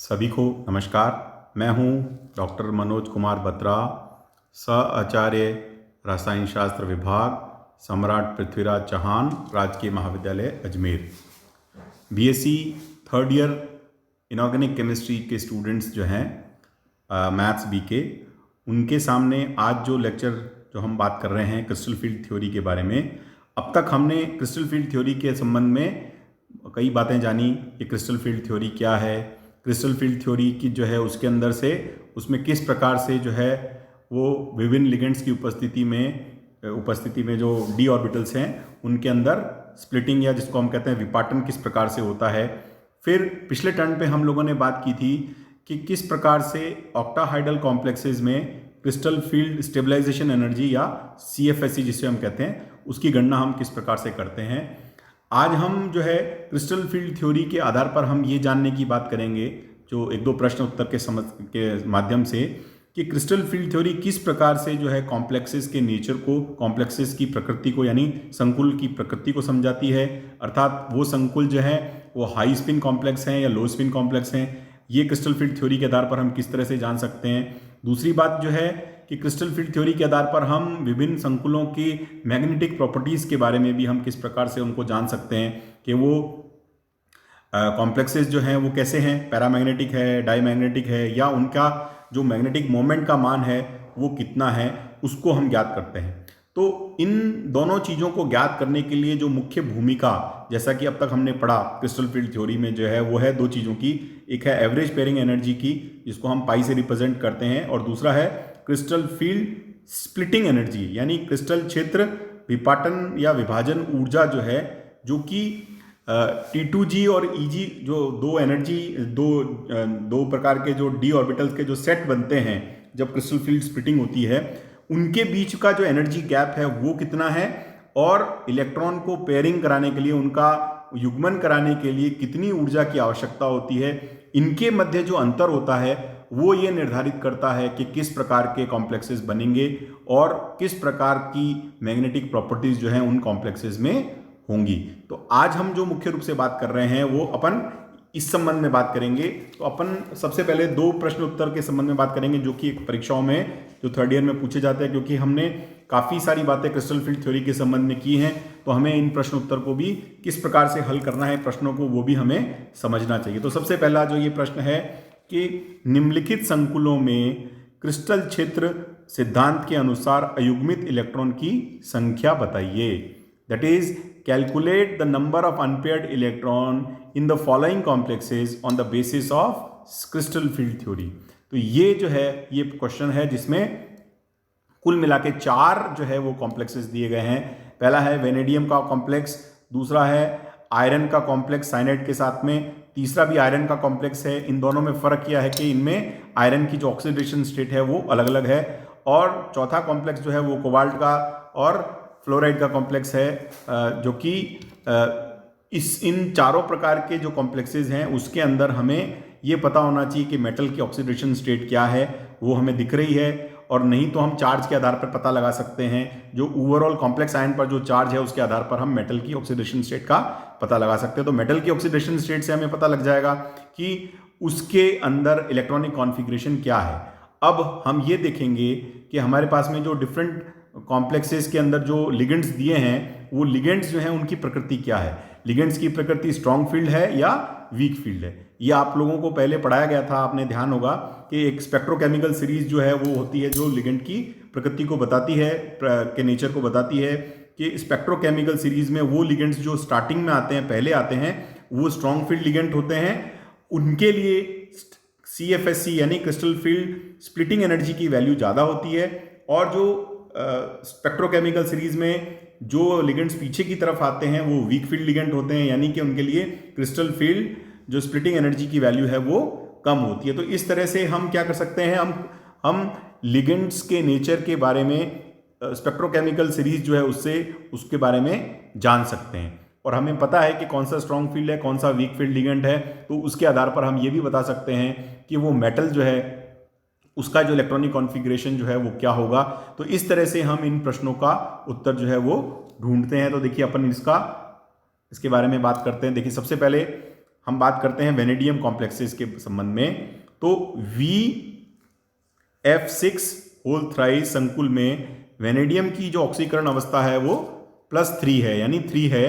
सभी को नमस्कार। मैं हूं डॉक्टर मनोज कुमार बत्रा, सह-आचार्य रसायन शास्त्र विभाग, सम्राट पृथ्वीराज चौहान राजकीय महाविद्यालय Ajmer. BSc third year inorganic chemistry के स्टूडेंट्स जो हैं मैथ्स बी के, उनके सामने आज जो लेक्चर जो हम बात कर रहे हैं क्रिस्टल फील्ड थ्योरी के बारे में। अब तक हमने क्रिस्टल फील्ड थ्योरी के संबंध में कई बातें जानी कि क्रिस्टल फील्ड थ्योरी क्या है, क्रिस्टल फील्ड थ्योरी की जो है उसके अंदर से उसमें किस प्रकार से जो है वो विभिन्न लिगेंड्स की उपस्थिति में जो डी ऑर्बिटल्स हैं उनके अंदर स्प्लिटिंग या जिसको हम कहते हैं विपाटन किस प्रकार से होता है। फिर पिछले टर्न पे हम लोगों ने बात की थी कि किस प्रकार से ऑक्टाहाइडल कॉम्प्लेक्सेस में क्रिस्टल फील्ड स्टेबलाइजेशन एनर्जी या CFSE जिसे हम कहते हैं उसकी गणना हम किस प्रकार से करते हैं। आज हम जो है क्रिस्टल फील्ड थ्योरी के आधार पर हम ये जानने की बात करेंगे, जो एक दो प्रश्न उत्तर के माध्यम से, कि क्रिस्टल फील्ड थ्योरी किस प्रकार से जो है कॉम्प्लेक्सेस के नेचर को, कॉम्प्लेक्सेस की प्रकृति को यानी संकुल की प्रकृति को समझाती है। अर्थात वो संकुल जो है वो हाई स्पिन कॉम्प्लेक्स हैं या लो स्पिन कॉम्प्लेक्स हैं, ये क्रिस्टल फील्ड थ्योरी के आधार पर हम किस तरह से जान सकते हैं। दूसरी बात जो है कि क्रिस्टल फील्ड थ्योरी के आधार पर हम विभिन्न संकुलों की मैग्नेटिक प्रॉपर्टीज़ के बारे में भी हम किस प्रकार से उनको जान सकते हैं कि वो कॉम्प्लेक्सेस जो हैं वो कैसे हैं, पैरामैग्नेटिक है, डाईमैग्नेटिक है, या उनका जो मैग्नेटिक मोमेंट का मान है वो कितना है, उसको हम ज्ञात करते हैं। तो इन दोनों चीज़ों को ज्ञात करने के लिए जो मुख्य भूमिका, जैसा कि अब तक हमने पढ़ा क्रिस्टल फील्ड थ्योरी में जो है वो है दो चीज़ों की। एक है एवरेज पेयरिंग एनर्जी की, जिसको हम पाई से रिप्रेजेंट करते हैं, और दूसरा है क्रिस्टल फील्ड स्प्लिटिंग एनर्जी यानी क्रिस्टल क्षेत्र विपाटन या विभाजन ऊर्जा जो है, जो कि T2G और EG जो दो प्रकार के जो डी ऑर्बिटल्स के जो सेट बनते हैं जब क्रिस्टल फील्ड स्प्लिटिंग होती है, उनके बीच का जो एनर्जी गैप है वो कितना है, और इलेक्ट्रॉन को पेयरिंग कराने के लिए, उनका युग्मन कराने के लिए कितनी ऊर्जा की आवश्यकता होती है, इनके मध्य जो अंतर होता है वो ये निर्धारित करता है कि किस प्रकार के कॉम्प्लेक्सेस बनेंगे और किस प्रकार की मैग्नेटिक प्रॉपर्टीज जो हैं उन कॉम्प्लेक्सेस में होंगी। तो आज हम जो मुख्य रूप से बात कर रहे हैं वो अपन इस संबंध में बात करेंगे। तो अपन सबसे पहले दो प्रश्न उत्तर के संबंध में बात करेंगे जो कि परीक्षाओं में जो थर्ड ईयर में पूछे जाते हैं, क्योंकि हमने काफ़ी सारी बातें क्रिस्टल फील्ड थ्योरी के संबंध में की हैं, तो हमें इन प्रश्न उत्तर को भी किस प्रकार से हल करना है प्रश्नों को, वो भी हमें समझना चाहिए। तो सबसे पहला जो ये प्रश्न है कि निम्नलिखित संकुलों में क्रिस्टल क्षेत्र सिद्धांत के अनुसार अयुग्मित इलेक्ट्रॉन की संख्या बताइए। That is calculate the number of unpaired electron in the following complexes on the basis of crystal field theory. तो ये जो है ये क्वेश्चन है जिसमें कुल मिला के 4 जो है वो कॉम्प्लेक्सेस दिए गए हैं। पहला है वेनेडियम का कॉम्प्लेक्स, दूसरा है आयरन का कॉम्प्लेक्स साइनाइड के साथ में, तीसरा भी आयरन का कॉम्प्लेक्स है। इन दोनों में फर्क किया है कि इनमें आयरन की जो ऑक्सीडेशन स्टेट है वो अलग अलग है, और चौथा कॉम्प्लेक्स जो है वो कोबाल्ट का और फ्लोराइड का कॉम्प्लेक्स है, जो कि इन चारों प्रकार के जो कॉम्प्लेक्सेस हैं उसके अंदर हमें ये पता होना चाहिए कि मेटल की ऑक्सीडेशन स्टेट क्या है, वो हमें दिख रही है, और नहीं तो हम चार्ज के आधार पर पता लगा सकते हैं। जो ओवरऑल कॉम्प्लेक्स आयन पर जो चार्ज है उसके आधार पर हम मेटल की ऑक्सीडेशन स्टेट का पता लगा सकते हैं। तो मेटल की ऑक्सीडेशन स्टेट से हमें पता लग जाएगा कि उसके अंदर इलेक्ट्रॉनिक कॉन्फ़िगरेशन क्या है। अब हम ये देखेंगे कि हमारे पास में जो डिफरेंट कॉम्प्लेक्सेस के अंदर जो लिगेंड्स दिए हैं, वो लिगेंड्स जो हैं उनकी प्रकृति क्या है। लिगेंड्स की प्रकृति स्ट्रॉन्ग फील्ड है या वीक फील्ड है, ये आप लोगों को पहले पढ़ाया गया था, आपने ध्यान होगा कि एक स्पेक्ट्रोकेमिकल सीरीज जो है वो होती है जो लिगेंड की प्रकृति को बताती है, के नेचर को बताती है, कि स्पेक्ट्रोकेमिकल सीरीज में वो लिगेंड्स जो स्टार्टिंग में आते हैं, पहले आते हैं, वो स्ट्रॉन्ग फील्ड लिगेंड होते हैं। उनके लिए CFSE यानी क्रिस्टल फील्ड स्प्लिटिंग एनर्जी की वैल्यू ज़्यादा होती है, और जो स्पेक्ट्रोकेमिकल सीरीज में जो लिगेंड्स पीछे की तरफ आते हैं वो वीक फील्ड लिगेंड होते हैं, यानी कि उनके लिए क्रिस्टल फील्ड जो स्प्लिटिंग एनर्जी की वैल्यू है वो कम होती है। तो इस तरह से हम क्या कर सकते हैं, हम लिगेंड्स के नेचर के बारे में स्पेक्ट्रोकेमिकल सीरीज जो है उसके बारे में जान सकते हैं, और हमें पता है कि कौन सा स्ट्रॉन्ग फील्ड है, कौन सा वीक फील्ड लिगेंड है। तो उसके आधार पर हम ये भी बता सकते हैं कि वो मेटल जो है उसका जो इलेक्ट्रॉनिक कॉन्फ़िगरेशन जो है वो क्या होगा। तो इस तरह से हम इन प्रश्नों का उत्तर जो है वो ढूंढते हैं। तो देखिए अपन इसके बारे में बात करते हैं। देखिए सबसे पहले हम बात करते हैं वेनेडियम कॉम्प्लेक्सेस के संबंध में, तो VF6 होल थ्राइस संकुल में वेनेडियम की जो ऑक्सीकरण अवस्था है वो +3 है, यानी 3 है।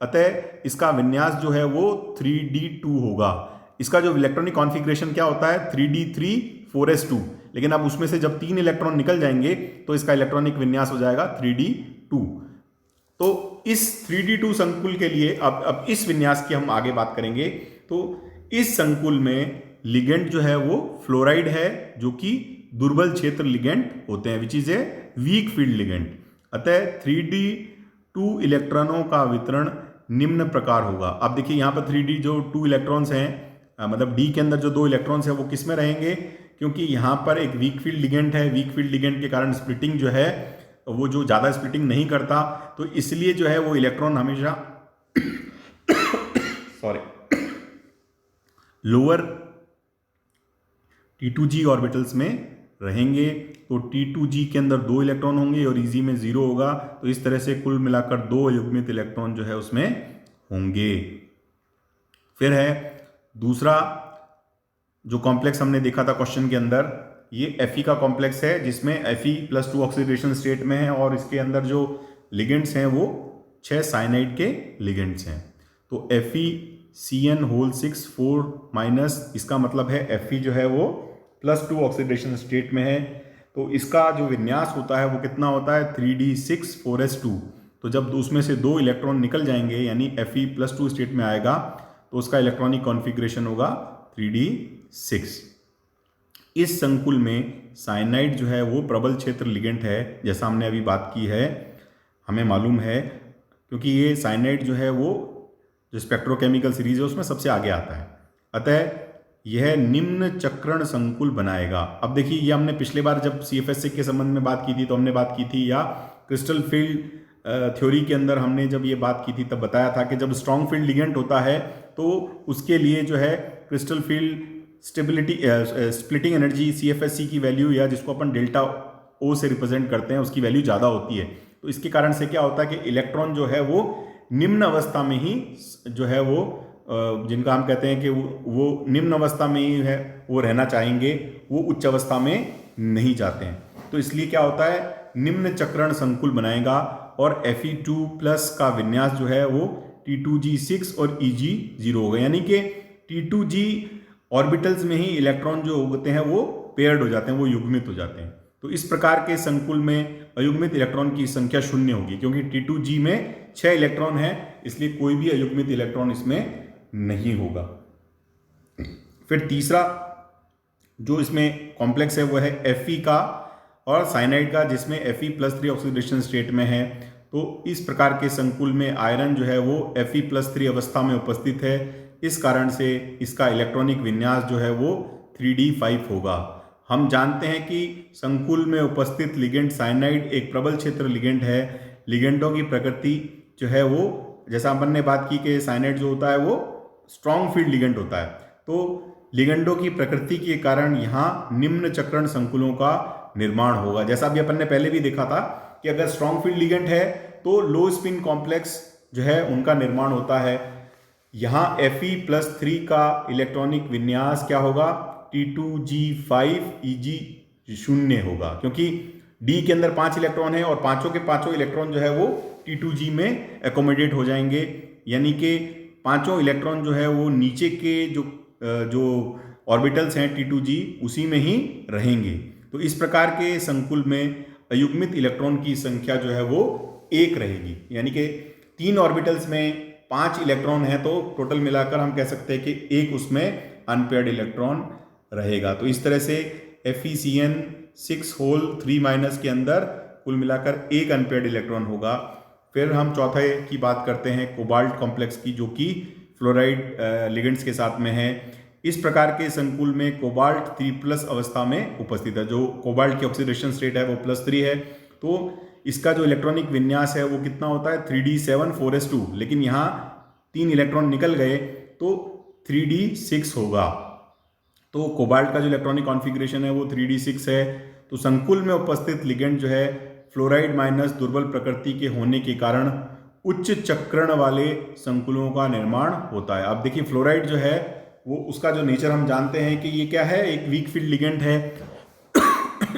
अतः इसका विन्यास जो है वो 3D2 होगा। इसका जो इलेक्ट्रॉनिक कॉन्फ़िगरेशन क्या होता है, 3D3 4s2, लेकिन अब उसमें से जब 3 इलेक्ट्रॉन निकल जाएंगे तो इसका इलेक्ट्रॉनिक विन्यास हो जाएगा 3D2। तो इस 3D2 संकुल के लिए अब इस विन्यास की हम आगे बात करेंगे। तो इस संकुल में लिगेंड जो है वो फ्लोराइड है, जो कि दुर्बल क्षेत्र लिगेंड होते हैं, which is a weak field ligand. अतः 3D2 इलेक्ट्रॉनों का वितरण निम्न प्रकार होगा। अब देखिए यहाँ पर 3D जो 2 इलेक्ट्रॉन्स हैं, मतलब डी के अंदर जो 2 इलेक्ट्रॉन्स हैं वो किस में रहेंगे, क्योंकि यहाँ पर एक वीक फील्ड लिगेंड है। वीक फील्ड लिगेंड के कारण स्प्लिटिंग जो है वो जो ज़्यादा स्प्लिटिंग नहीं करता, तो इसलिए जो है वो इलेक्ट्रॉन हमेशा सॉरी लोअर T2G ऑर्बिटल्स में रहेंगे। तो T2G के अंदर 2 इलेक्ट्रॉन होंगे और EG में 0 होगा। तो इस तरह से कुल मिलाकर 2 युग्मित इलेक्ट्रॉन जो है उसमें होंगे। फिर है दूसरा जो कॉम्प्लेक्स हमने देखा था क्वेश्चन के अंदर, ये Fe का कॉम्प्लेक्स है, जिसमें Fe+2 ऑक्सीडेशन स्टेट में है और इसके अंदर जो लिगेंड्स हैं वो 6 साइनाइड के लिगेंड्स हैं। तो FeCN होल 6 4 इसका मतलब है Fe जो है वो +2 ऑक्सीडेशन स्टेट में है। तो इसका जो विन्यास होता है वो कितना होता है, 3D6 4s2। तो जब उसमें से 2 इलेक्ट्रॉन निकल जाएंगे, यानी Fe+2 स्टेट में आएगा, तो उसका इलेक्ट्रॉनिक कॉन्फ़िगरेशन होगा 3D6। इस संकुल में साइनाइड जो है वो प्रबल क्षेत्र लिगेंड है, जैसा हमने अभी बात की है, हमें मालूम है, क्योंकि ये साइनाइड जो है वो जो स्पेक्ट्रोकेमिकल सीरीज है उसमें सबसे आगे आता है। अतः यह निम्न चक्रण संकुल बनाएगा। अब देखिए, ये हमने पिछले बार जब CFS के संबंध में बात की थी तो हमने बात की थी, या क्रिस्टल फील्ड थ्योरी के अंदर हमने जब ये बात की थी तब बताया था कि जब स्ट्रॉन्ग फील्ड लिगेंड होता है तो उसके लिए जो है crystal field stability splitting energy CFSC की वैल्यू, या जिसको अपन डेल्टा O से रिप्रेजेंट करते हैं, उसकी वैल्यू ज़्यादा होती है। तो इसके कारण से क्या होता है कि इलेक्ट्रॉन जो है वो निम्न अवस्था में ही जो है वो जिनका हम कहते हैं कि वो निम्न अवस्था में ही है वो रहना चाहेंगे, वो उच्च अवस्था में नहीं जाते हैं। तो इसलिए क्या होता है, निम्न चक्रण संकुल बनाएगा और Fe2+ का विन्यास जो है वो T2G6 और EG 0 होगा, यानी कि T2G ऑर्बिटल्स में ही इलेक्ट्रॉन जो होते हैं वो पेयर्ड हो जाते हैं, वो युग्मित हो जाते हैं। तो इस प्रकार के संकुल में अयुग्मित इलेक्ट्रॉन की संख्या 0 होगी, क्योंकि T2G में 6 इलेक्ट्रॉन है, इसलिए कोई भी अयुग्मित इलेक्ट्रॉन इसमें नहीं होगा। फिर तीसरा जो इसमें कॉम्प्लेक्स है वो है Fe का और साइनाइड का, जिसमें Fe+3 ऑक्सीडेशन स्टेट में है। तो इस प्रकार के संकुल में आयरन जो है वो Fe+3 अवस्था में उपस्थित है। इस कारण से इसका इलेक्ट्रॉनिक विन्यास जो है वो 3D5 होगा। हम जानते हैं कि संकुल में उपस्थित लिगेंड साइनाइड एक प्रबल क्षेत्र लिगेंड है। लिगेंडों की प्रकृति जो है वो, जैसा अपन ने बात की कि साइनाइड जो होता है वो स्ट्रॉन्ग फील्ड लिगेंड होता है, तो लिगेंडों की प्रकृति के कारण यहाँ निम्न चक्रण संकुलों का निर्माण होगा। जैसा भी अपन ने पहले भी देखा था कि अगर स्ट्रॉन्ग फील्ड लिगेंड है तो लो स्पिन कॉम्प्लेक्स जो है उनका निर्माण होता है। यहाँ Fe+3 का इलेक्ट्रॉनिक विन्यास क्या होगा, T2G5 EG 0 होगा, क्योंकि D के अंदर 5 इलेक्ट्रॉन है और पांचों के पांचों इलेक्ट्रॉन जो है वो T2G में एकोमोडेट हो जाएंगे, यानी कि पांचों इलेक्ट्रॉन जो है वो नीचे के जो ऑर्बिटल्स हैं T2G उसी में ही रहेंगे। तो इस प्रकार के संकुल में अयुग्मित इलेक्ट्रॉन की संख्या जो है वो 1 रहेगी, यानी कि 3 ऑर्बिटल्स में 5 इलेक्ट्रॉन है, तो टोटल मिलाकर हम कह सकते हैं कि 1 उसमें अनपेयर्ड इलेक्ट्रॉन रहेगा। तो इस तरह से FeCN 6 होल 3 के अंदर कुल मिलाकर 1 अनपेयर्ड इलेक्ट्रॉन होगा। फिर हम चौथे की बात करते हैं कोबाल्ट कॉम्प्लेक्स की, जो कि फ्लोराइड लिगेंड्स के साथ में है। इस प्रकार के संकुल में कोबाल्ट 3+ अवस्था में उपस्थित है। जो कोबाल्ट की ऑक्सीडेशन स्टेट है वो +3 है, तो इसका जो इलेक्ट्रॉनिक विन्यास है वो कितना होता है, 3D7 4s2, लेकिन यहाँ 3 इलेक्ट्रॉन निकल गए तो 3D6 होगा। तो कोबाल्ट का जो इलेक्ट्रॉनिक कॉन्फ़िगरेशन है वो 3D6 है। तो संकुल में उपस्थित लिगेंड जो है फ्लोराइड माइनस दुर्बल प्रकृति के होने के कारण उच्च चक्रण वाले संकुलों का निर्माण होता है। अब देखिए फ्लोराइड जो है वो उसका जो नेचर हम जानते हैं कि ये क्या है, एक वीक फील्ड लिगेंड है।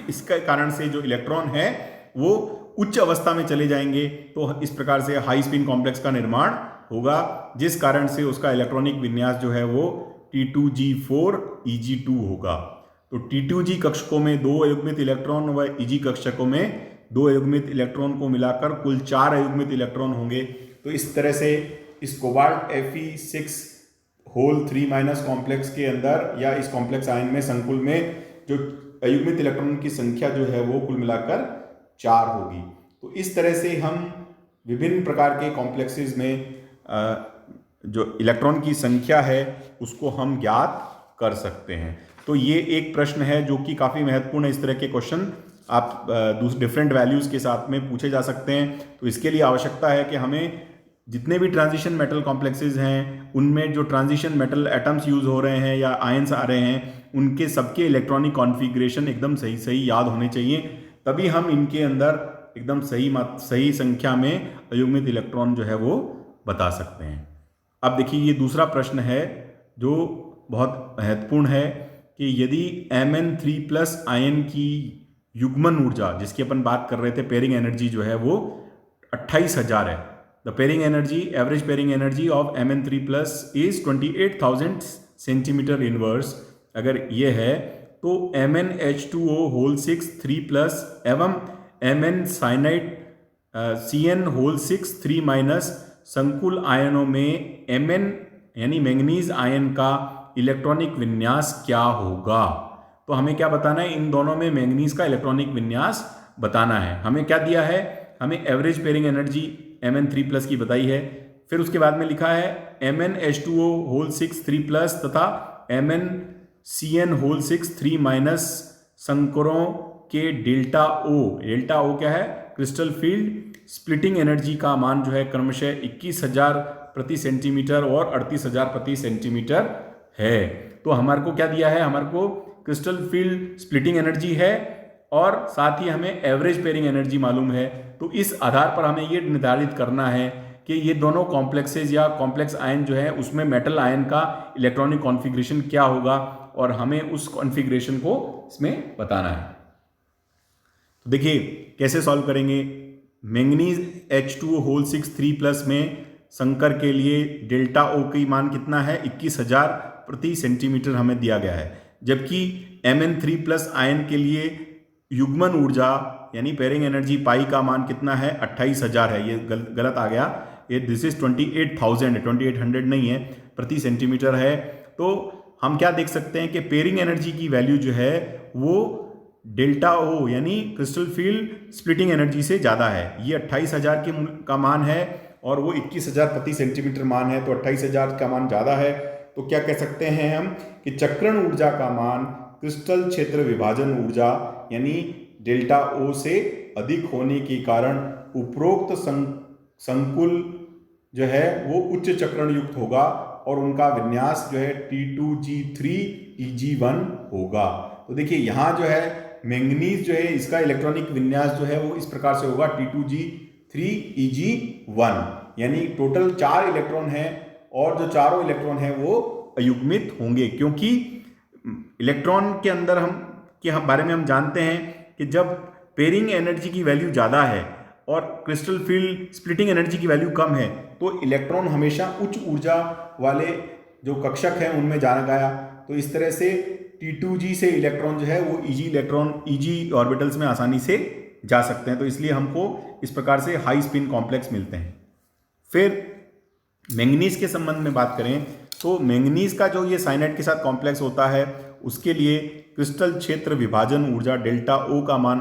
इसके कारण से जो इलेक्ट्रॉन है वो उच्च अवस्था में चले जाएंगे, तो इस प्रकार से हाई स्पिन कॉम्प्लेक्स का निर्माण होगा, जिस कारण से उसका इलेक्ट्रॉनिक विन्यास जो है वो T2G4 Eg2 होगा। तो T2G कक्षकों में 2 अयुग्मित इलेक्ट्रॉन व Eg कक्षकों में 2 अयुग्मित इलेक्ट्रॉन को मिलाकर कुल 4 अयुग्मित इलेक्ट्रॉन होंगे। तो इस तरह से इस कोबाल्ट Fe6 कॉम्प्लेक्स के अंदर या इस कॉम्प्लेक्स आयन में संकुल में जो अयुग्मित इलेक्ट्रॉन की संख्या जो है वो कुल मिलाकर 4 होगी। तो इस तरह से हम विभिन्न प्रकार के कॉम्प्लेक्सेस में जो इलेक्ट्रॉन की संख्या है उसको हम ज्ञात कर सकते हैं। तो ये एक प्रश्न है जो कि काफ़ी महत्वपूर्ण है। इस तरह के क्वेश्चन आप डिफरेंट वैल्यूज़ के साथ में पूछे जा सकते हैं। तो इसके लिए आवश्यकता है कि हमें जितने भी ट्रांजिशन मेटल कॉम्प्लेक्सेस हैं उनमें जो ट्रांजिशन मेटल एटम्स यूज़ हो रहे हैं या आयंस आ रहे हैं उनके सबके इलेक्ट्रॉनिक कॉन्फ़िगरेशन एकदम सही याद होने चाहिए, तभी हम इनके अंदर एकदम सही संख्या में अयुग्मित इलेक्ट्रॉन जो है वो बता सकते हैं। अब देखिए ये दूसरा प्रश्न है जो बहुत महत्वपूर्ण है कि यदि Mn3+ आयन की युग्मन ऊर्जा जिसकी अपन बात कर रहे थे, पेयरिंग एनर्जी जो है वो 28,000 है। The pairing energy, average pairing energy of Mn3+ is 28,000 centimetre inverse. अगर ये है तो MnH2O6 3+ एवं Mn साइनाइड CN6 3- संकुल आयनों में Mn यानी मैंगनीज आयन का इलेक्ट्रॉनिक विन्यास क्या होगा। तो हमें क्या बताना है, इन दोनों में मैंगनीज का इलेक्ट्रॉनिक विन्यास बताना है। हमें क्या दिया है, हमें एवरेज पेयरिंग एनर्जी Mn3+ की बताई है, फिर उसके बाद में लिखा है MnH2O6 3+ तथा MnCN6 3- संकरों के डेल्टा O क्या है, क्रिस्टल फील्ड स्प्लिटिंग एनर्जी का मान जो है क्रमशः 21,000 प्रति सेंटीमीटर और 38,000 प्रति सेंटीमीटर है। तो हमारे को क्या दिया है, हमारे को क्रिस्टल फील्ड स्प्लिटिंग एनर्जी है और साथ ही हमें एवरेज पेयरिंग एनर्जी मालूम है। तो इस आधार पर हमें ये निर्धारित करना है कि ये दोनों कॉम्प्लेक्सेस या कॉम्प्लेक्स आयन जो है उसमें मेटल आयन का इलेक्ट्रॉनिक कॉन्फ़िगरेशन क्या होगा और हमें उस कॉन्फ़िगरेशन को इसमें बताना है। तो देखिए कैसे सॉल्व करेंगे। मैंगनीज H2O6 3+ में संकर के लिए डेल्टा O की मान कितना है, 21,000 प्रति सेंटीमीटर हमें दिया गया है, जबकि Mn3+ आयन के लिए युग्मन ऊर्जा यानी पेयरिंग एनर्जी पाई का मान कितना है, 28,000 है। ये गलत आ गया, ये दिस इज 28,000 है, 2800 नहीं है, प्रति सेंटीमीटर है। तो हम क्या देख सकते हैं कि पेयरिंग एनर्जी की वैल्यू जो है वो डेल्टा O यानी क्रिस्टल फील्ड स्प्लिटिंग एनर्जी से ज़्यादा है। ये 28,000 का मान है और वो 21,000 प्रति सेंटीमीटर मान है, तो 28,000 का मान ज़्यादा है। तो क्या कह सकते हैं हम कि चक्रण ऊर्जा का मान क्रिस्टल क्षेत्र विभाजन ऊर्जा यानी डेल्टा O से अधिक होने के कारण उपरोक्त संकुल जो है वो उच्च चक्रण युक्त होगा और उनका विन्यास जो है T2G3 Eg1 होगा। तो देखिए यहाँ जो है मैंगनीज जो है इसका इलेक्ट्रॉनिक विन्यास जो है वो इस प्रकार से होगा T2G3 Eg1, यानी टोटल 4 इलेक्ट्रॉन है और जो चारों इलेक्ट्रॉन है वो अयुग्मित होंगे, क्योंकि इलेक्ट्रॉन के अंदर हम बारे में हम जानते हैं कि जब पेयरिंग एनर्जी की वैल्यू ज़्यादा है और क्रिस्टल फील्ड स्प्लिटिंग एनर्जी की वैल्यू कम है तो इलेक्ट्रॉन हमेशा उच्च ऊर्जा वाले जो कक्षक हैं उनमें जाना गया। तो इस तरह से T2G से इलेक्ट्रॉन जो है वो Eg ऑर्बिटल्स में आसानी से जा सकते हैं। तो इसलिए हमको इस प्रकार से हाई स्पिन कॉम्प्लेक्स मिलते हैं। फिर मैंगनीज के संबंध में बात करें तो मैंगनीज का जो ये साइनाइड के साथ कॉम्प्लेक्स होता है उसके लिए क्रिस्टल क्षेत्र विभाजन ऊर्जा डेल्टा O का मान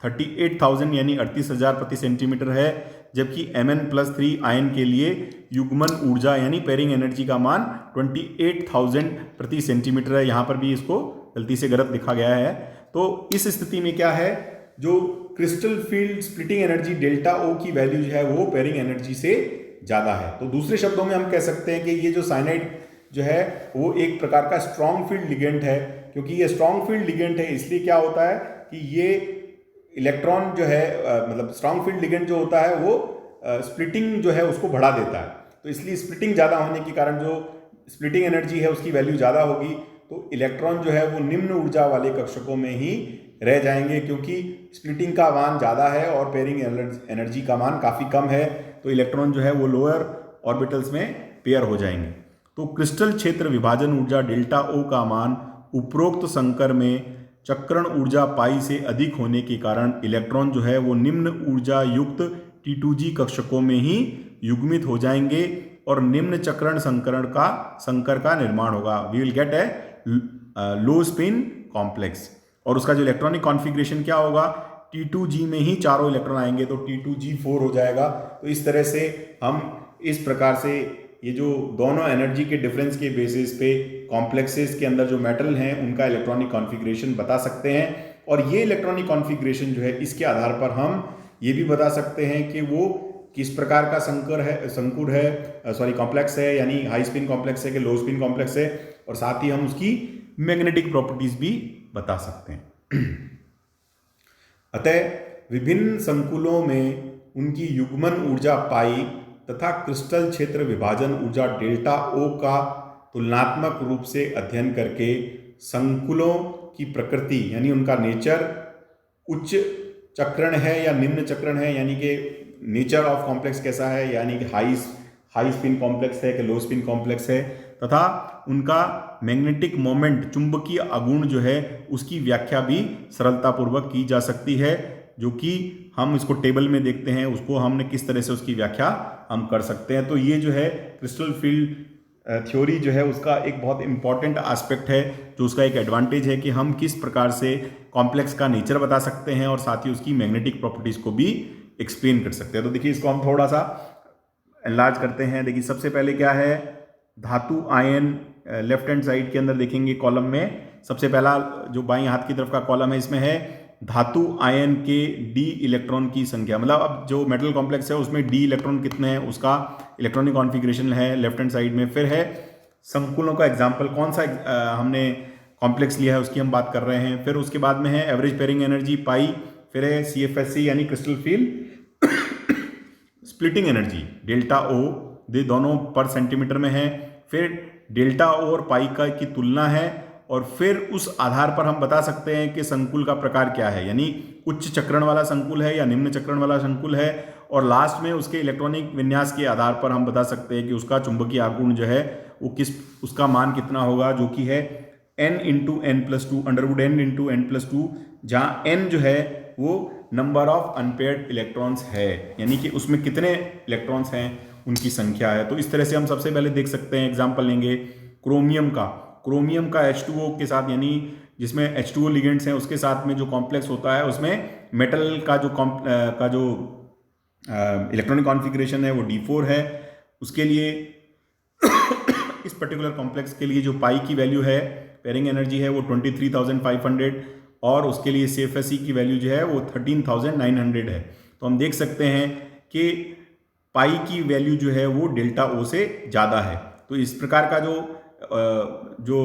38,000 यानी 38,000 प्रति सेंटीमीटर है, जबकि Mn+3 आयन के लिए युग्मन ऊर्जा यानी पेयरिंग एनर्जी का मान 28,000 प्रति सेंटीमीटर है। यहाँ पर भी इसको गलती से गलत लिखा गया है। तो इस स्थिति में क्या है, जो crystal field splitting energy delta O की वैल्यू जो है वो पेयरिंग एनर्जी से ज़्यादा है। तो दूसरे शब्दों में हम कह सकते हैं कि ये जो साइनाइड जो है वो एक प्रकार का स्ट्रॉन्ग फील्ड लिगेंड है। क्योंकि ये स्ट्रॉन्ग फील्ड लिगेंड है इसलिए क्या होता है कि ये इलेक्ट्रॉन जो है मतलब स्ट्रॉन्ग फील्ड लिगेंड जो होता है वो स्प्लिटिंग जो है उसको बढ़ा देता है। तो इसलिए स्प्लिटिंग ज़्यादा होने के कारण जो स्प्लिटिंग एनर्जी है उसकी वैल्यू ज़्यादा होगी, तो इलेक्ट्रॉन जो है वो निम्न ऊर्जा वाले कक्षकों में ही रह जाएंगे, क्योंकि स्प्लिटिंग का मान ज़्यादा है और पेयरिंग एनर्जी का मान काफ़ी कम है, तो इलेक्ट्रॉन जो है वो लोअर ऑर्बिटल्स में पेयर हो जाएंगे। तो क्रिस्टल क्षेत्र विभाजन ऊर्जा डेल्टा ओ का मान उपरोक्त संकर में चक्रण ऊर्जा पाई से अधिक होने के कारण इलेक्ट्रॉन जो है वो निम्न ऊर्जा युक्त T2G कक्षकों में ही युग्मित हो जाएंगे और निम्न चक्रण संकर का निर्माण होगा। We will get a low spin complex, और उसका जो इलेक्ट्रॉनिक कॉन्फ़िगरेशन क्या होगा, T2G में ही चारों इलेक्ट्रॉन आएंगे तो T2G4 हो जाएगा। तो इस तरह से हम इस प्रकार से ये जो दोनों एनर्जी के डिफरेंस के बेसिस पे कॉम्प्लेक्सेस के अंदर जो मेटल हैं उनका इलेक्ट्रॉनिक कॉन्फ़िगरेशन बता सकते हैं। और ये इलेक्ट्रॉनिक कॉन्फ़िगरेशन जो है इसके आधार पर हम ये भी बता सकते हैं कि वो किस प्रकार का कॉम्प्लेक्स है, यानी हाई स्पिन कॉम्प्लेक्स है कि लो स्पिन कॉम्प्लेक्स है, और साथ ही हम उसकी मैग्नेटिक प्रॉपर्टीज भी बता सकते हैं। अतः विभिन्न संकुलों में उनकी युग्मन ऊर्जा पाई तथा क्रिस्टल क्षेत्र विभाजन ऊर्जा डेल्टा ओ का तुलनात्मक रूप से अध्ययन करके संकुलों की प्रकृति यानी उनका नेचर उच्च चक्रण है या निम्न चक्रण है, यानी कि नेचर ऑफ कॉम्प्लेक्स कैसा है, यानी कि हाई स्पिन कॉम्प्लेक्स है कि लो स्पिन कॉम्प्लेक्स है, तथा उनका मैग्नेटिक मोमेंट चुंबकीय आघूर्ण जो है उसकी व्याख्या भी सरलतापूर्वक की जा सकती है, जो कि हम इसको टेबल में देखते हैं, उसको हमने किस तरह से उसकी व्याख्या हम कर सकते हैं। तो ये जो है क्रिस्टल फील्ड थ्योरी जो है उसका एक बहुत इंपॉर्टेंट एस्पेक्ट है, जो उसका एक एडवांटेज है कि हम किस प्रकार से कॉम्प्लेक्स का नेचर बता सकते हैं और साथ ही उसकी मैग्नेटिक प्रॉपर्टीज को भी एक्सप्लेन कर सकते हैं। तो देखिए इसको हम थोड़ा सा एनलार्ज करते हैं। देखिए सबसे पहले क्या है, धातु आयन लेफ्ट हैंड साइड के अंदर देखेंगे कॉलम में, सबसे पहला जो बाईं हाथ की तरफ का कॉलम है इसमें है धातु आयन के डी इलेक्ट्रॉन की संख्या, मतलब अब जो मेटल कॉम्प्लेक्स है उसमें डी इलेक्ट्रॉन कितने हैं उसका इलेक्ट्रॉनिक कॉन्फ़िगरेशन है लेफ्ट हैंड साइड में। फिर है संकुलों का एग्जाम्पल, कौन सा हमने कॉम्प्लेक्स लिया है उसकी हम बात कर रहे हैं। फिर उसके बाद में है एवरेज पेयरिंग एनर्जी पाई, फिर है CFSC यानी crystal field splitting energy delta O, ये दोनों पर सेंटीमीटर में है। फिर डेल्टा ओ और पाई का की तुलना है, और फिर उस आधार पर हम बता सकते हैं कि संकुल का प्रकार क्या है, यानी उच्च चक्रण वाला संकुल है या निम्न चक्रण वाला संकुल है। और लास्ट में उसके इलेक्ट्रॉनिक विन्यास के आधार पर हम बता सकते हैं कि उसका चुंबकीय आघूर्ण जो है वो उसका मान कितना होगा, जो कि है n × n+2 √n × n+2, जहाँ n जो है वो नंबर ऑफ अनपेयर्ड इलेक्ट्रॉन्स है, यानी कि उसमें कितने इलेक्ट्रॉन्स हैं उनकी संख्या है। तो इस तरह से हम सबसे पहले देख सकते हैं, एग्जाम्पल लेंगे क्रोमियम का H2O के साथ, यानी जिसमें H2O लिगेंड्स हैं उसके साथ में जो कॉम्प्लेक्स होता है उसमें मेटल का जो इलेक्ट्रॉनिक कॉन्फ़िगरेशन है वो D4 है। उसके लिए इस पर्टिकुलर कॉम्प्लेक्स के लिए जो पाई की वैल्यू है, पेयरिंग एनर्जी है वो 23,500, और उसके लिए CFSE की वैल्यू जो है वो 13,900 है। तो हम देख सकते हैं कि पाई की वैल्यू जो है वो डेल्टा ओ से ज़्यादा है। तो इस प्रकार का जो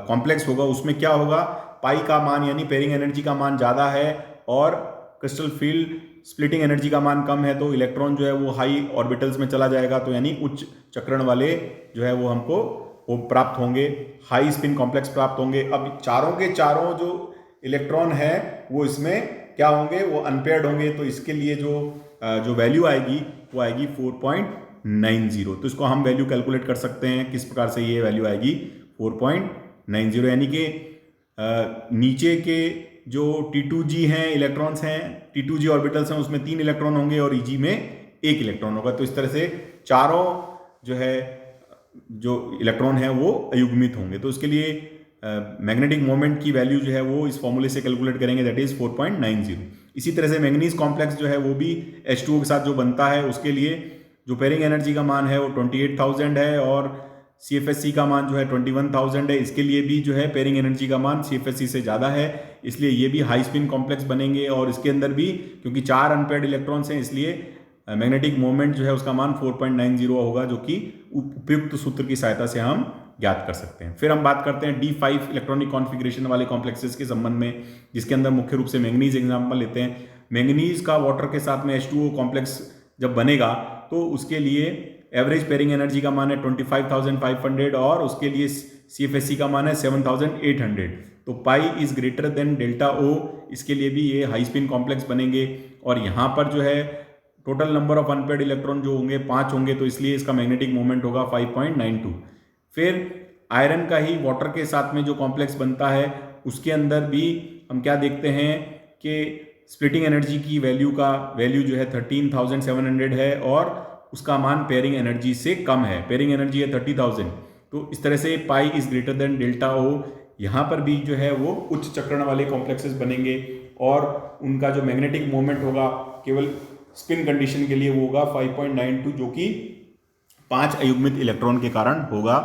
कॉम्प्लेक्स होगा उसमें क्या होगा, पाई का मान यानी पेयरिंग एनर्जी का मान ज़्यादा है और क्रिस्टल फील्ड स्प्लिटिंग एनर्जी का मान कम है, तो इलेक्ट्रॉन जो है वो हाई ऑर्बिटल्स में चला जाएगा, तो यानी उच्च चक्रण वाले जो है वो हमको वो प्राप्त होंगे, हाई स्पिन कॉम्प्लेक्स प्राप्त होंगे। अब चारों के चारों जो इलेक्ट्रॉन है वो इसमें क्या होंगे, वो अनपेयर्ड होंगे, तो इसके लिए जो वैल्यू आएगी वो आएगी 4.90। तो इसको हम वैल्यू कैलकुलेट कर सकते हैं, किस प्रकार से ये वैल्यू आएगी 4.90, यानी कि नीचे के जो T2G हैं इलेक्ट्रॉन्स हैं, T2G ऑर्बिटल्स हैं, उसमें 3 इलेक्ट्रॉन होंगे और EG में 1 इलेक्ट्रॉन होगा। तो इस तरह से चारों जो इलेक्ट्रॉन है वो अयुग्मित होंगे। तो उसके लिए मैग्नेटिक मोमेंट की वैल्यू जो है वो इस फॉर्मूले से कैलकुलेट करेंगे, दैट इज 4.90। इसी तरह से मैंगनीज कॉम्प्लेक्स जो है वो भी H2O के साथ जो बनता है उसके लिए जो पेयरिंग एनर्जी का मान है वो 28,000 है और CFSE का मान जो है 21,000 है। इसके लिए भी जो है पेयरिंग एनर्जी का मान CFSE से ज़्यादा है, इसलिए ये भी हाई स्पिन कॉम्प्लेक्स बनेंगे। और इसके अंदर भी क्योंकि 4 अनपेयर्ड इलेक्ट्रॉन्स हैं इसलिए मैग्नेटिक मोमेंट जो है उसका मान 4.90 होगा, जो कि उपयुक्त सूत्र की सहायता से हम ज्ञात कर सकते हैं। फिर हम बात करते हैं D5 इलेक्ट्रॉनिक कॉन्फ़िगरेशन वाले कॉम्प्लेक्सेस के संबंध में, जिसके अंदर मुख्य रूप से मैंगनीज एग्जाम्पल लेते हैं। मैंगनीज का वाटर के साथ में H2O कॉम्प्लेक्स जब बनेगा तो उसके लिए एवरेज पेयरिंग एनर्जी का मान है 25,500 और उसके लिए CFSE का मान है 7,800। तो pi is greater than delta O, इसके लिए भी ये हाई स्पिन कॉम्प्लेक्स बनेंगे। और यहाँ पर जो है total number of unpaired electron जो होंगे 5 होंगे, तो इसलिए इसका मैग्नेटिक मोमेंट होगा 5.92। फिर आयरन का ही वाटर के साथ में जो कॉम्प्लेक्स बनता है उसके अंदर भी हम क्या देखते हैं कि स्प्लिटिंग एनर्जी की वैल्यू जो है 13,700 है और उसका मान पेयरिंग एनर्जी से कम है। पेयरिंग एनर्जी है 30,000। तो इस तरह से pi is greater than delta O. यहाँ पर भी जो है वो उच्च चक्रण वाले कॉम्प्लेक्सेस बनेंगे और उनका जो मैग्नेटिक मोमेंट होगा केवल स्पिन कंडीशन के लिए वो होगा 5.92, जो कि 5 अयुग्मित इलेक्ट्रॉन के कारण होगा,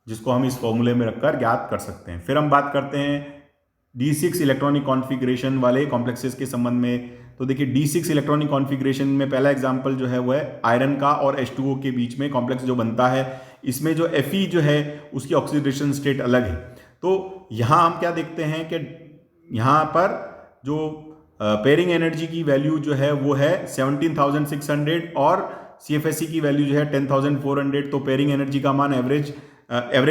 जिसको हम इस फॉर्मूले में रखकर ज्ञात कर सकते हैं। फिर हम बात करते हैं D6 इलेक्ट्रॉनिक कॉन्फ़िगरेशन वाले कॉम्प्लेक्सेस के संबंध में। तो देखिए D6 इलेक्ट्रॉनिक कॉन्फ़िगरेशन में पहला एग्जांपल जो है वो है आयरन का और H2O के बीच में कॉम्प्लेक्स जो बनता है, इसमें जो Fe जो है उसकी ऑक्सीडेशन स्टेट अलग है। तो यहाँ हम क्या देखते हैं कि यहाँ पर जो पेयरिंग एनर्जी की वैल्यू जो है वो है 17,600 और CFSE की वैल्यू जो है 10,400। तो पेयरिंग एनर्जी का मान एवरेज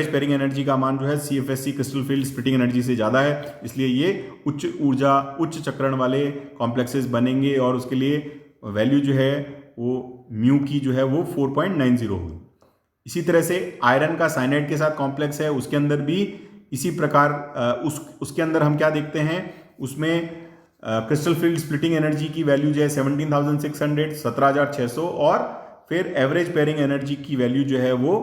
पेयरिंग एनर्जी का मान जो है CFSE crystal field splitting energy से ज़्यादा है, इसलिए ये उच्च ऊर्जा उच्च चक्रण वाले कॉम्प्लेक्सेस बनेंगे और उसके लिए वैल्यू जो है वो म्यू की जो है वो 4.90 होगी। इसी तरह से आयरन का साइनाइड के साथ कॉम्प्लेक्स है, उसके अंदर भी इसी प्रकार उसके अंदर हम क्या देखते हैं, उसमें क्रिस्टल फील्ड स्प्लिटिंग एनर्जी की वैल्यू जो है 17,600 17,600 और फिर एवरेज पेयरिंग एनर्जी की वैल्यू जो है वो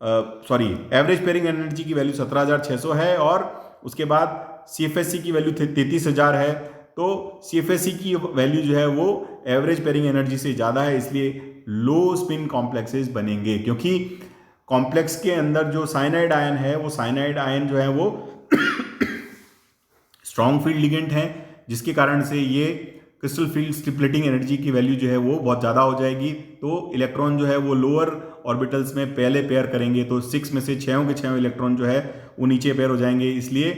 एवरेज पेयरिंग एनर्जी की वैल्यू 17,600 है और उसके बाद CFSE की वैल्यू 33,000 है। तो CFSE की वैल्यू जो है वो एवरेज पेयरिंग एनर्जी से ज़्यादा है, इसलिए लो स्पिन कॉम्प्लेक्सेस बनेंगे। क्योंकि कॉम्प्लेक्स के अंदर जो साइनाइड आयन है वो साइनाइड आयन जो है वो स्ट्रॉन्ग फील्ड लिगेंड है, जिसके कारण से ये क्रिस्टल फील्ड स्प्लिटिंग एनर्जी की वैल्यू जो है वो बहुत ज़्यादा हो जाएगी। तो इलेक्ट्रॉन जो है वो लोअर ऑर्बिटल्स में पहले पेयर करेंगे, तो 6 में से 6 के 6 इलेक्ट्रॉन जो है वो नीचे पेयर हो जाएंगे, इसलिए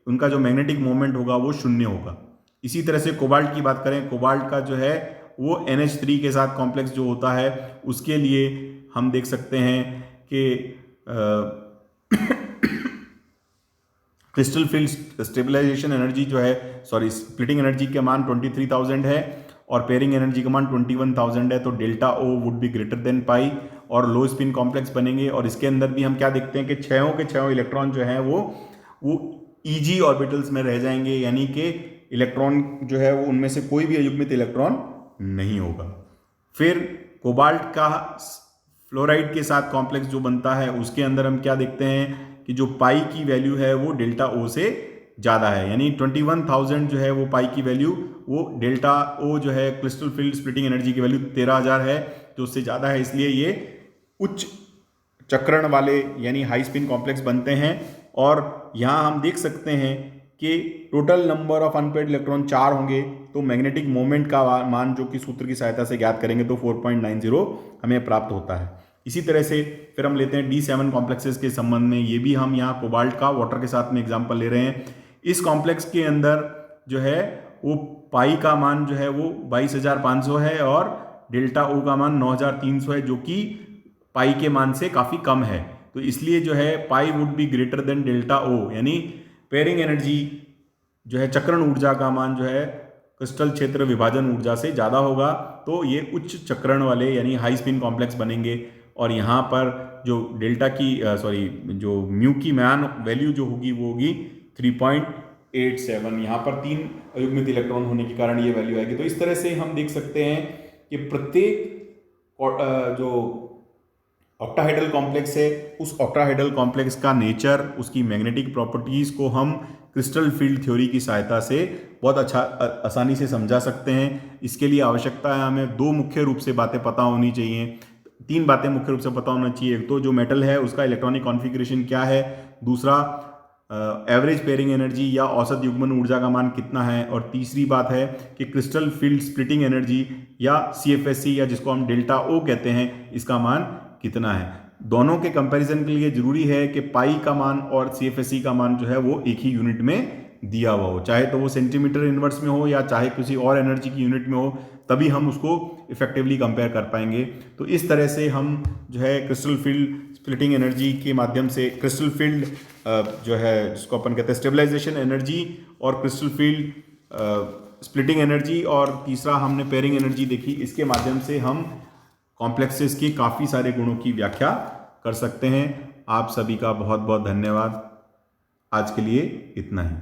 उनका जो मैग्नेटिक मोमेंट होगा वो 0 होगा। इसी तरह से कोबाल्ट की बात करें, कोबाल्ट का जो है वो NH3 के साथ कॉम्प्लेक्स जो होता है उसके लिए हम देख सकते हैं कि क्रिस्टल फील्ड स्टेबलाइजेशन एनर्जी जो है स्प्लिटिंग एनर्जी का मान 23,000 है और पेयरिंग एनर्जी का मान 21,000 है। तो delta O would be greater than pi और लो स्पिन कॉम्प्लेक्स बनेंगे। और इसके अंदर भी हम क्या देखते हैं कि 6 के 6 इलेक्ट्रॉन जो हैं वो EG ऑर्बिटल्स में रह जाएंगे, यानी कि इलेक्ट्रॉन जो है वो उनमें से कोई भी अयुग्मित इलेक्ट्रॉन नहीं होगा। फिर कोबाल्ट का फ्लोराइड के साथ कॉम्प्लेक्स जो बनता है उसके अंदर हम क्या देखते हैं कि जो पाई की वैल्यू है वो डेल्टा ओ से ज़्यादा है, यानी 21,000 जो है वो पाई की वैल्यू, वो डेल्टा ओ जो है क्रिस्टल फील्ड स्प्लिटिंग एनर्जी की वैल्यू 13,000 है, जो उससे ज़्यादा है, इसलिए ये उच्च चक्रण वाले यानी हाई स्पिन कॉम्प्लेक्स बनते हैं। और यहाँ हम देख सकते हैं कि total number of unpaired electron 4 होंगे, तो मैग्नेटिक मोमेंट का मान जो कि सूत्र की सहायता से ज्ञात करेंगे तो 4.90 हमें प्राप्त होता है। इसी तरह से फिर हम लेते हैं D7 कॉम्प्लेक्सेस के संबंध में, ये भी हम यहाँ कोबाल्ट का वाटर के साथ में एग्जांपल ले रहे हैं। इस कॉम्प्लेक्स के अंदर जो है वो पाई का मान जो है वो 22,500 है और डेल्टा ओ का मान 9,300 है, जो कि पाई के मान से काफ़ी कम है। तो इसलिए जो है pi would be greater than delta O, यानी पेयरिंग एनर्जी जो है चक्रण ऊर्जा का मान जो है क्रिस्टल क्षेत्र विभाजन ऊर्जा से ज़्यादा होगा। तो ये उच्च चक्रण वाले यानी हाई स्पिन कॉम्प्लेक्स बनेंगे। और यहाँ पर जो डेल्टा की जो म्यू की मान वैल्यू जो होगी वो होगी 3.87। यहाँ पर 3 अयुग्मित इलेक्ट्रॉन होने के कारण ये वैल्यू आएगी। तो इस तरह से हम देख सकते हैं कि प्रत्येक जो ऑक्टाहेड्रल कॉम्प्लेक्स है उस ऑक्टाहेड्रल कॉम्प्लेक्स का नेचर, उसकी मैग्नेटिक प्रॉपर्टीज़ को हम क्रिस्टल फील्ड थ्योरी की सहायता से बहुत आसानी से समझा सकते हैं। इसके लिए आवश्यकता है हमें 2 मुख्य रूप से बातें पता होनी चाहिए, 3 बातें मुख्य रूप से पता होना चाहिए। एक तो जो मेटल है उसका इलेक्ट्रॉनिक कॉन्फ़िगरेशन क्या है, दूसरा एवरेज पेयरिंग एनर्जी या औसत युग्मन ऊर्जा का मान कितना है, और तीसरी बात है कि क्रिस्टल फील्ड स्प्लिटिंग एनर्जी या CFSE या जिसको हम डेल्टा ओ कहते हैं इसका मान कितना है। दोनों के कंपैरिजन के लिए जरूरी है कि पाई का मान और CFSE का मान जो है वो एक ही यूनिट में दिया हुआ हो, चाहे तो वो सेंटीमीटर इनवर्स में हो या चाहे किसी और एनर्जी की यूनिट में हो, तभी हम उसको इफेक्टिवली कंपेयर कर पाएंगे। तो इस तरह से हम जो है क्रिस्टल फील्ड स्प्लिटिंग एनर्जी के माध्यम से क्रिस्टल फील्ड जो है जिसको अपन कहते हैं स्टेबलाइजेशन एनर्जी और क्रिस्टल फील्ड स्प्लिटिंग एनर्जी और तीसरा हमने पेयरिंग एनर्जी देखी, इसके माध्यम से हम कॉम्प्लेक्सेस के काफ़ी सारे गुणों की व्याख्या कर सकते हैं। आप सभी का बहुत बहुत धन्यवाद। आज के लिए इतना ही।